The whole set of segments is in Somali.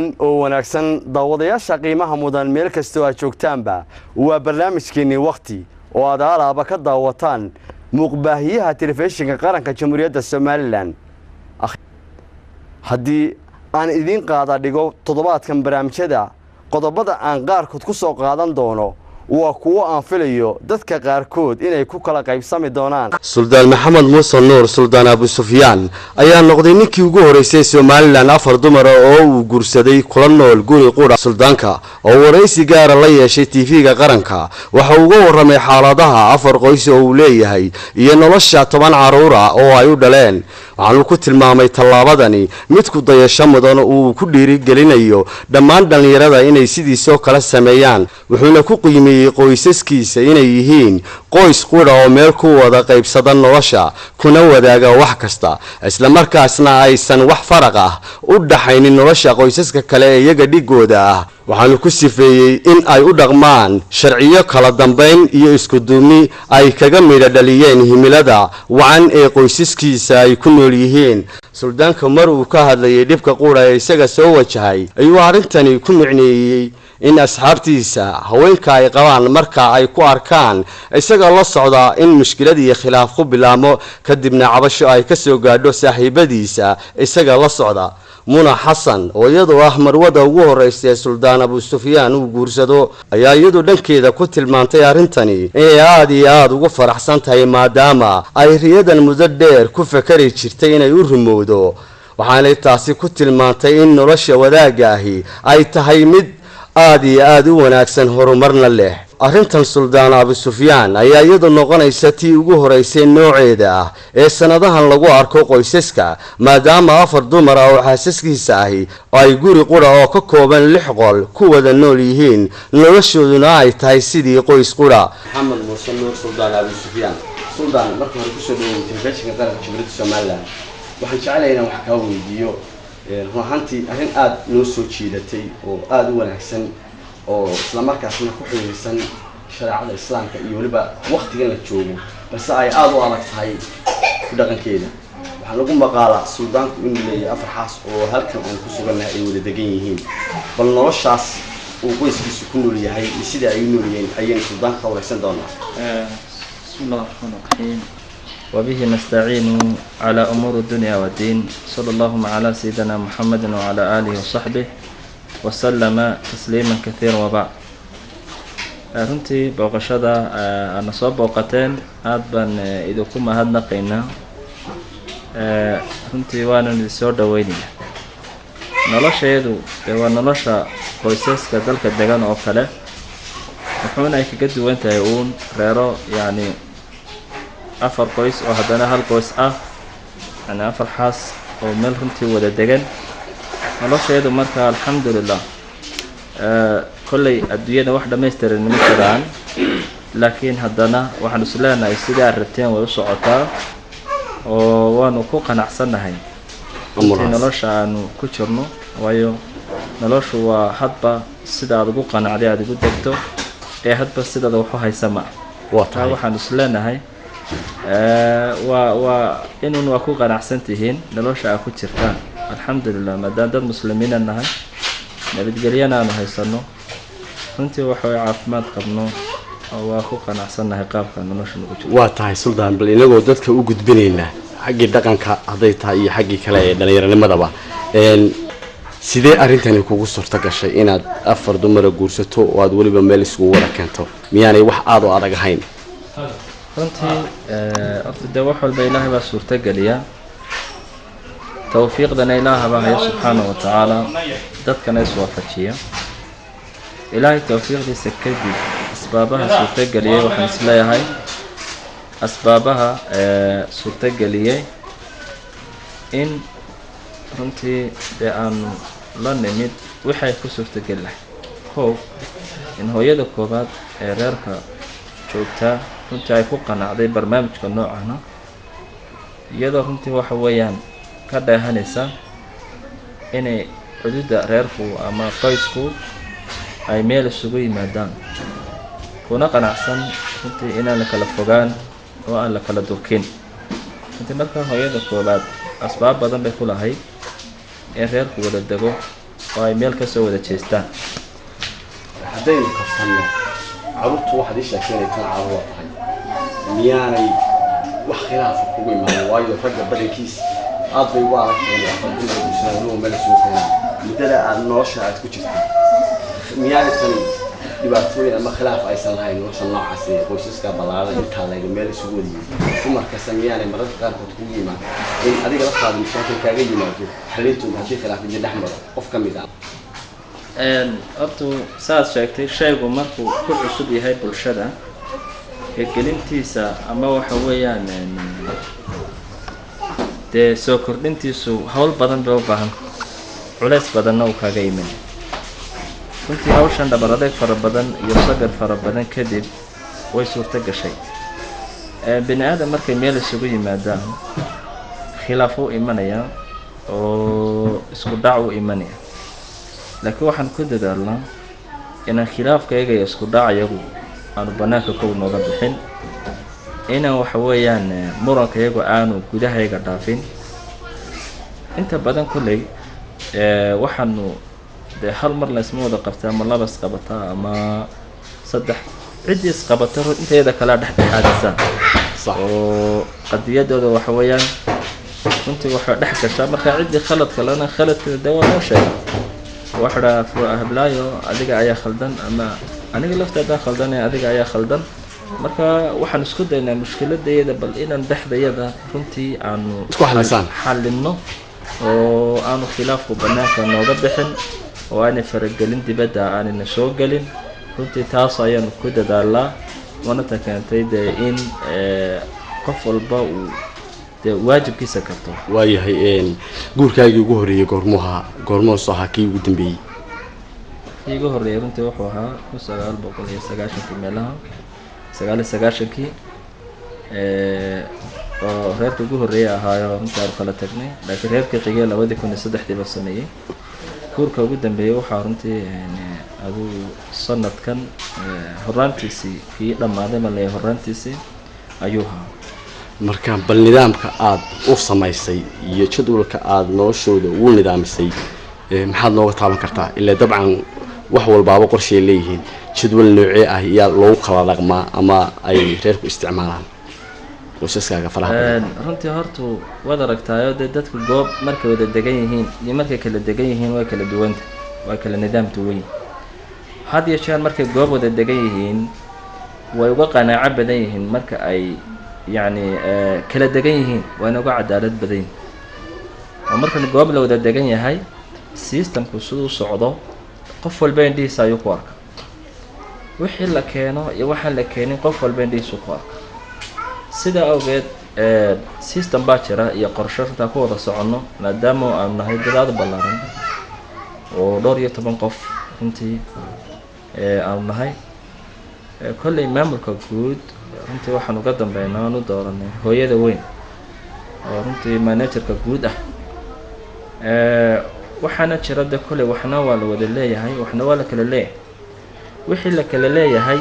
wacan oo wanaagsan daawadayaasha qiimaha mudan meel kasta oo joogtaanba waa barnaamijkeeni waqti oo aad alaaba ka daawataan muuqbaahiyaha telefishinka qaranka Jamhuuriyadda Soomaaliland haddii aan idin qaada dhigo toddobaadkan barnaamijyada qodobada aan qaarkood ku soo qaadan doono waa kuwa aan filayo dadka qaarkood inay ku kala qaybsami doonaan Suldaan Maxamed Muuse Nuur Suldaan Abu Sufyaan ayaa noqday ninkii ugu horeysay Soomaaliland afar dumar oo uu guursaday kula nool guri qura suldaanka oo wareysi gaar la yeeshay TV-ga qaranka waxa uu uga waramay xaaladaha afar qoys oo uu leeyahay iyo nolosha 10 caruur ah oo ay u dhaleen waxaan ku tilmaamay tallaabadani mid ku dayasho mudan oo ku dhiirigelinayo dhammaan dhalinyarada inay sidiisoo kala sameeyaan wuxuuna ku qiimeeyay qoysaskiisa inay yihiin qoys qura oo meel ku wada qaybsada nolosha kuna wadaaga wax kasta isla markaasna aysan wax faraq ah u dhaxaynin nolosha qoysaska kale ee iyaga dhigooda ah waxaan ku sifeeyay in ay u dhaqmaan sharciyo kala dambeyn iyo isku duubni ay kaga midha dhaliyeen himilada wacan ee qoysaskiisa ay ku nool yihiin suldaanka mar uu ka hadlayay dhibka qura ee isaga soo wajahay ayuu arintani ku micneeyay in asxaabtiisa haweenka ay qabaan marka ay ku arkaan isaga la socda in mushkilad iyo khilaaf ku bilaamo kadibna cabasho ay ka soo gaadho saaxiibadiisa isaga la socda Muna Xasan oo iyadoo ah marwada ugu horeysay Suldaan Abu Sufyaan uu guursado ayaa iyadoo dhankeeda ku tilmaantay arintani ee aad ugu faraxsan tahay maadaama ay riyadan muddo dheer ku fakari jirtay inay u rumowdo waxaanay taasi ku tilmaantay in nolosha wadaaga ahi ay tahay mid aad u wanaagsan horumarna leh arrintan Suldaan Abu Sufyaan ayaa iyadoo noqonaysa tii ugu horeysay nooceeda ah ee sanadahan lagu arko qoysaska maadaama afar dumar oo xaasaskiisa ahi ay guri qura oo ka kooban 6 qol ku wada nool yihiin noloshooduna ay tahay sidii qoys qura Maxamed Muuse Nuur Suldaan Abu Sufyaan Suldaan markii hore ku soo dhaweeyay telefishinka qaranka Jamhuuriyadda Soomaaliland waxaan jecelahay inaan wax ka weydiiyo ruuxantii arrin aad noo soo jiidatay oo aad u wanaagsan oo isla markaasna ku xiriirsan shariicada islaamka iyo waliba waqtigan la joogo balse ay aad u adag tahay ku dhaqankeeda waxaan lagu maqaalaa suldaanku inuu leeyahay afar xaas oo halkan aan ku sugannahay ay wada degan yihiin bal noloshaas uu qoyskiisu ku nool yahay iyo sida ay u nool yihiin ayaan suldaanka ka wareysan doonaa bismillahir rahmanir rahim وبه نستعين على أمور الدنيا والدين صلى الله على سيدنا محمد وعلى آله وصحبه وسلم تسليما كثيرا وبعد runtii booqashada aan soo booqateen aad baan idinku mahadnaqaynaa runtii waan soo dhaweynaa nolosheedu waa nolosha qoysaska dalka degan oo kale wuxuuna ay kaga duwan tahay uun reero yani afar qoys oo haddana hal qoys ah yani afar xaas oo meel runtii wada degan nolosheedu marka alxamdulillah kolley adduunyada wax dhammaystiran ma jiraan laakiin haddana waxaan is leenahay sidaa rabteen way u socotaa oo waanu ku qanacsanahay runtii nolosha aanu ku jirno waayo noloshu waa hadba sida aad ugu qanacday aad ugu degto ee hadba sidaada wax u haysama waxaan is leenahay inun waa ku qanacsan tihiin nolosha aad ku jirtaan alxamdulillah maadaama dad muslimiina nahay nabadgelyana aanu haysano runtii waxa way caafimaad qabno oo waa ku qanacsanahay qaabka nolosha lagu jiro waa tahay Suldaan bal inagoo dadka u gudbinayna xaqii dhaqanka haday tahay iyo xaqii kale ee dhalinyaranimadaba sidee arintani kugu suurta gashay inaad afar dumar guursato oo aad waliba meel isugu wada keento miyaanay wax aad u adag ahayn runtii after wax walba ilaahay baa suurta galiya توفيقنا إله بها سبحانه وتعالى dadkana is waafajiya ilaahay tawfiiqdiisa kadib asbaabaha suurtageliyay waxaan isleeyahay asbaabaha suurtageliyay in runtii aanu la nimid waxay ku suurtageli lahayd in hooyada koobaad ee reerka joogta runtii ay ku qanacday barnaamijka noocana iyadoo runtii waxa weeyaan ka dheehanaysa inay xuduuda reerku ama qoysku ay meel isugu yimaadaan kuna qanacsan runtii inaan la kala fogaan oo aan la kala durkin runtii marka hooyada koobaad asbaab badan bay ku lahayd in reerku wada dego oo ay meel ka soo wada jeestaan. haddaynu kaftanno carruurtu waxaad ii sheegtay inay tan carruur tahay miyaanay wax khilaafa kugu imaan waayo ragga badankiisa aad bay ugu adag tahay aqoonta bulshada meel soo keenaa muddada aad nolosha aad ku jirtay miyaanay tan dhibaatooyin ama khilaaf aysan lahayn nolosha noocaas ee qoysaska ballaaran intaa laga meel isugu wadiyay dumarka miyaanay mararka qaarkood kugu yimaado in adiga laftaada mashaakil kaaga yimaado xiriirtooda haddii khilaaf idin dhex maro qof ka mid ah horta saad sheegtay shaygu markuu ku cusub yahay bulshada gelintiisa ama waxa weeyaan dee soo kordhintiisu hawl badan bay u baahan culays badanna uu kaaga iman runtii hawshan dhabar adeeg fara badan iyo sagar fara badan kadib way suurto gashay bini aadam markay meel isugu yimaadaan khilaaf u imanaya oo isku dhac u imanaya laakiin waxaan ku dadaalnaa inaan khilaafkayga iyo isku dhacayagu aanu banaanka kow nooga bixin inaan waxa weeyaan murankayagu aanu gudahayga dhaafin inta badan kulley waxaanu dee hal mar la isma wada qabtaa ama laba isqabataa ama saddex ciddii isqabata inteeda kalea dhexdhexaadisa oo qadiyadooda waxa weeyaan runtii waxay dhex gashaa markaa ciddii khaladka lana khaladkeeda dee waa loo sheega waxaa hablaayo adiga ayaa khaldan ama aniga lafteeda khaldan ee adiga ayaa khaldan marka waxaan isku daynaa mushkiladayada bal inaan dhexdayada runtii aanu isku xallinno oo aanu khilaafku banaanka nooga bixin oo aanay faragelin dibadda aanayna soo gelin runtii taas ayaanu ku dadaalnaa wana ta keentay dee in qof walba uu dee waajibkiisa karto. waayahay guurkaagii ugu horreeyay goormuhu soo ahaa kii ugu dambeeyey? kii ugu horreeyay runtii wuxuu ahaa 1990 meelaha 1990 oo reerka ugu horreeyay ahaayo runtii aan kala tagnay laakiin reerkii xigay 2003 baa sameeyay. guurka ugu dambeeyay waxaa runtii aduu sanadkan horaantiisii kii dhammaaday ma leeyahay horaantiisii ayuu ahaa. marka bal nidaamka aad u samaysay iyo jadwalka aad noloshooda ugu nidaamisay maxaad nooga taaban kartaa ilaa dabcan wax walbaaba qorshe leeyihiin jadwal noocee ah ayaa loogu kala dhaqmaa ama ay reerku isticmaalaan qoysaskaaga faraha runtii horta wada aragtaayo dee dadku goob markay wada degan yihiin iyo markay kala degan yihiin way kala duwanta way kala nidaam duwan had iyo jeer markay goob wada degan yihiin way uga qanaaco badan yihiin marka ay يعني kala degan yihiin waana uga cadaalad badan oo marka goob la wada degan yahay systemku sidoo socdo qof walba indhiisa ayuu ku arkaa wixii la keeno iyo waxa la keenin qof walba indhiisa ku arkaa sida awgeed system baa jira iyo qorshe inta ku wada socono maadaama aan nahay dad ballaaran oo dhowr iyo 10 qof intii aan nahay kolley maamulka guud runtii waxaan uga dambeynaa aanu dooranay hooyada weyn oo runtii managerka guud ah waxaana jira de kolley waxna waa la wada leeyahay waxna waa la kala leeyahay wixii la kala leeyahay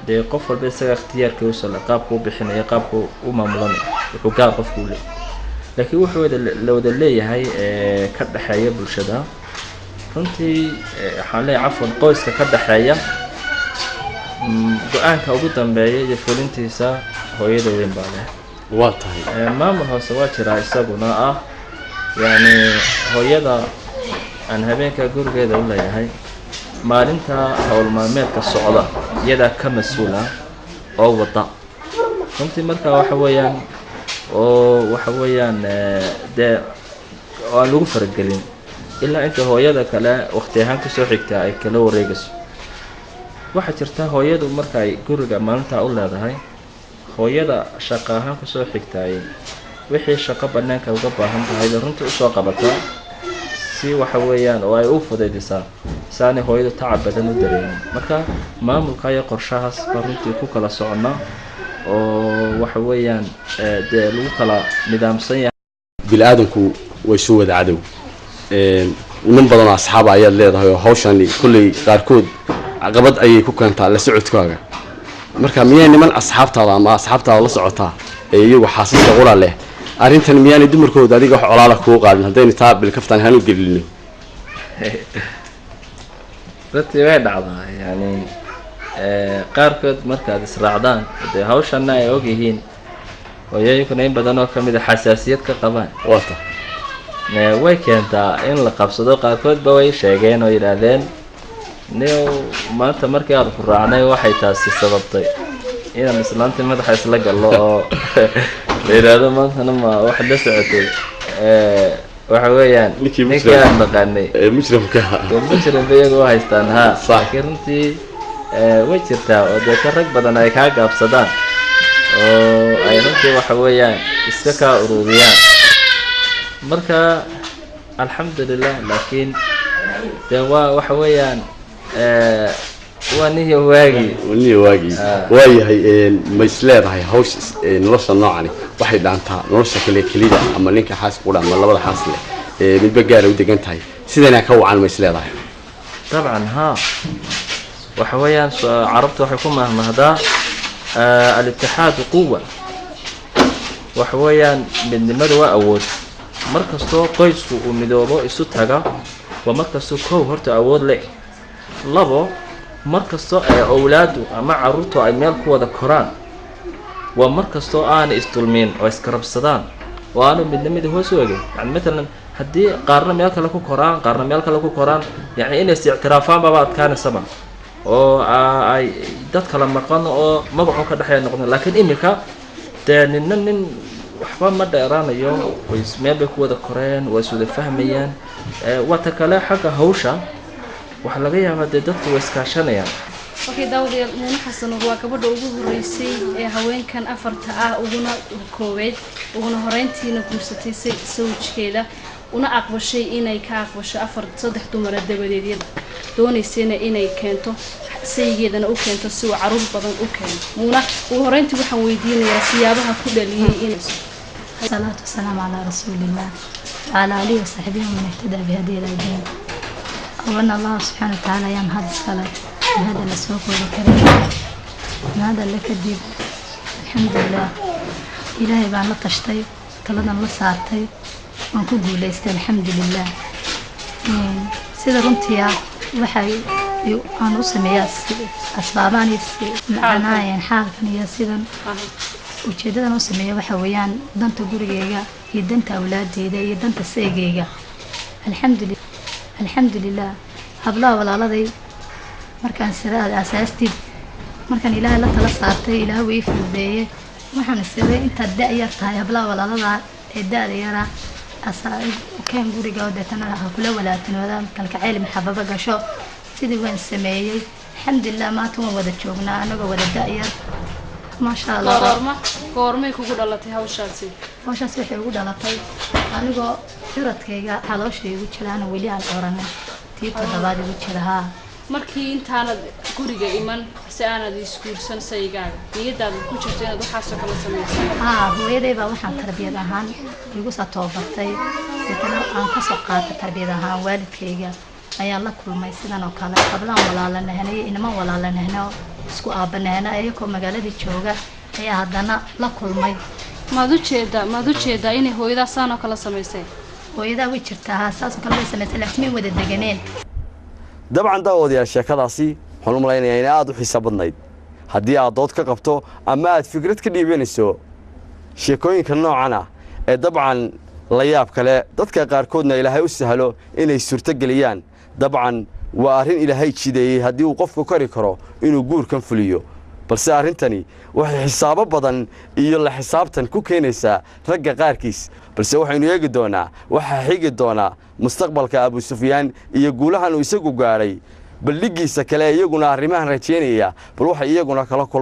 dee qof walba isaga ikhtiyaarkiisa la qaabku u bixinayo qaabku u maamulanayo wuxuu gaar qofku leeyahay laakiin wuxuu la wada leeyahay ka dhaxeeya bulshada runtii waxaan leeyahay cafwan qoyska ka dhaxeeya go-aanka ugu dambeeyay iyo fulintiisa hooyada weyn baa leh waa tahay maamul hoose waa jira isaguna ah yani hooyada aan habeenka gurigeeda u leeyahay maalinta hawl maalmeedka socda iyada ka mas'uula oo wada runtii marka waxa weeyaan dee aan lagu faragelin ilaa inta hooyada kale waqti ahaan ku soo xigta ay kala wareegayso waxa jirta hooyadu marka ay guriga maalinta u leedahay hooyada shaqo ahaan ku soo xigtay wixii shaqo banaanka uga baahan tahay runtii u soo qabataa si waxa weeyaan oo ay u fudaydisaa saani hooyadu tacab badan u dareemin marka maamulka iyo qorshahaas runtii ku kala socona oo waxa weeyaan dee lagu kala nidaamsan yahay bil aadanku way soo wada cadow niman badan asxaab ayaad leedahay oo hawshan kulli qaarkood caqabad ayay ku keentaa la socodkaaga marka miyay niman asxaabtaada ama asxaabtaada la socotaa ee iyagu xaasiska qura leh arrintan miyaanay dumarkooda adiga wax colaala kugu qaadin haddayna taa bil kaftan hanu gelino runtii way dhacdaa yani qaarkood markaad israacdaan dee hawshanna ay og yihiin hooyooyinkuna in badan oo ka mid a xasaasiyad ka qabaan wata way keentaa in la qabsado. qaarkoodba way sheegeen oo yidhaahdeen new maanta markii aan ku raacnay waxay taasi sababtay inaan islaantii madaxa isla gallo oo la yidhaahdo maantana ma wax la socotay waxa weeyaan ninkii aan naqaanay mujrimka iyagu u haystaan haa laakiin runtii way jirtaa oo dee ka rag badan ay kaa gaabsadaan oo ay runtii waxa weeyaan iska kaa ururiyaan. marka alxamdulilah laakiin dee waa waxa weeyaan waa nihi waagi waayahay ma isleedahay hawsha nolosha noocani waxay dhaantaa nolosha kelida ama ninka xaas ku ama labada xaas leh midba gaar u degan tahay sidana ka wacan ma isleedahay طبعا ها waxa weeyaan carabtu waxay ku mahmahdaa al-ittihad quwwa waxa weeyaan midnimadu waa awood. markastoo qoysku uu midoobo isu taga waa markastoo koow horta awood leh. labo markastoo ay awlaadu ama carruurtu ay meel ku wada koraan waa markastoo aan isdulmiin oo iskarabsadaan oo aanu midnimadii hoos u egin. yani matalan haddii qaarna meel kale ku koraan qaarna meel kale ku koraan yani inay is-ictiraafaan baba adkaanaysaba oo ay dad kala maqan oo magacu ka dhexeeya noqdeen. laakiin imika dee nin waxba ma dheeraanayo meel bay ku wada koreen waa is wada fahmayaan. wata kale xagga hawsha waxa laga yaabaa dee dadku way iskaashanayaan. okay daawadayaal Muuna Xasan waa gabadha ugu horeysay ee haweenkan afarta ah uguna kooweed uguna horeyntiina guursatay sawjkeeda una aqbashay inay ka aqbasho saddex dumar dabadeed doonaysayna inay keento saygeedana u keento si uu caruur badan u keeno. Muuna ugu horeyntii waxaan weydiinayaa siyaabaha ku dhaliyay inay salaatu wassalaam ala rasuulillah ala alihi wa sahbihi wa man ihtada bi hadihi al-din. أولا الله سبحانه وتعالى يا مهد الصلاة هذا الأسواق والكريم هذا اللي كديب الحمد لله إلهي بان لا تشتي طلنا الله ساعتي ونكون ليست الحمد لله سيدا رنتيا وحي أنا أسمي أسباباني معناها حالكن يا سيدا وجدنا أسمي وحويان دنت قريجا يدنت أولادي يدنت السيجيجا الحمد لله hablaha walaaladay markaan siraad asaastid markaan ilaahay la tala saartay ilaahay way fududeeyay waxaan isagay inta da'yar tahay hablaha walaalada ee da'da yara asaay keen guriga oo deetana kula walaatinooda kalkacayl maxababa gasho sidii waan sameeyay alxamdulillah maanta waan wada joognaa anagoo wada da'yar ma sha Allah. goormay kugu dhalatay hawshaasi waxay ugu dhalatay anigoo firadkayga xalooshaygu jiraan weli aan oranin toddobaad ugu jiraha markii intaanad guriga iman si aanad iskuulsan saygaaga niyadaada ku jirto inaad waxaas oo kala sameysay hooyaday baa waxaan tarbiyad ahaan igu soo toobartay sidana aan ka soo qaatay tarbiyad ahaan waalidkayga ayaan la kulmay sidan oo kale qablaan walaalanahay inama walaalanahay isku aabanahay ayagoo magaalada jooga ayaa haddana la kulmay maad u jeedaa inay hooyadaa saan oo kala sameysay hooyadaa way jirtaa saas oo kale way sameysay laakiin wada deganeen. dabcan daawadayaal sheekadaasi waxaan u malaynayaa inay aad u xiiso badnayd. haddii aad dood ka qabto ama aad fikrad ka dhiibanayso sheekooyinka noocan ah ee dabcan la yaab kale dadka qaarkoodna ilaahay u sahlo inay suurtageliyaan dabcan waa arrin ilaahay jideeyey haddii uu qofku kari karo inuu guurkan fuliyo. balse arrintani waxay xisaabo badan iyo la xisaabtan ku keenaysaa ragga qaarkiis. balse waxaynu eegi doonaa waxaa xigi doonaa mustaqbalka Abu Sufyaan iyo guulahan uu isagu gaaray baldhigiisa kale iyaguna arrimahan rajeynaya bal waxa iyaguna kala kulmay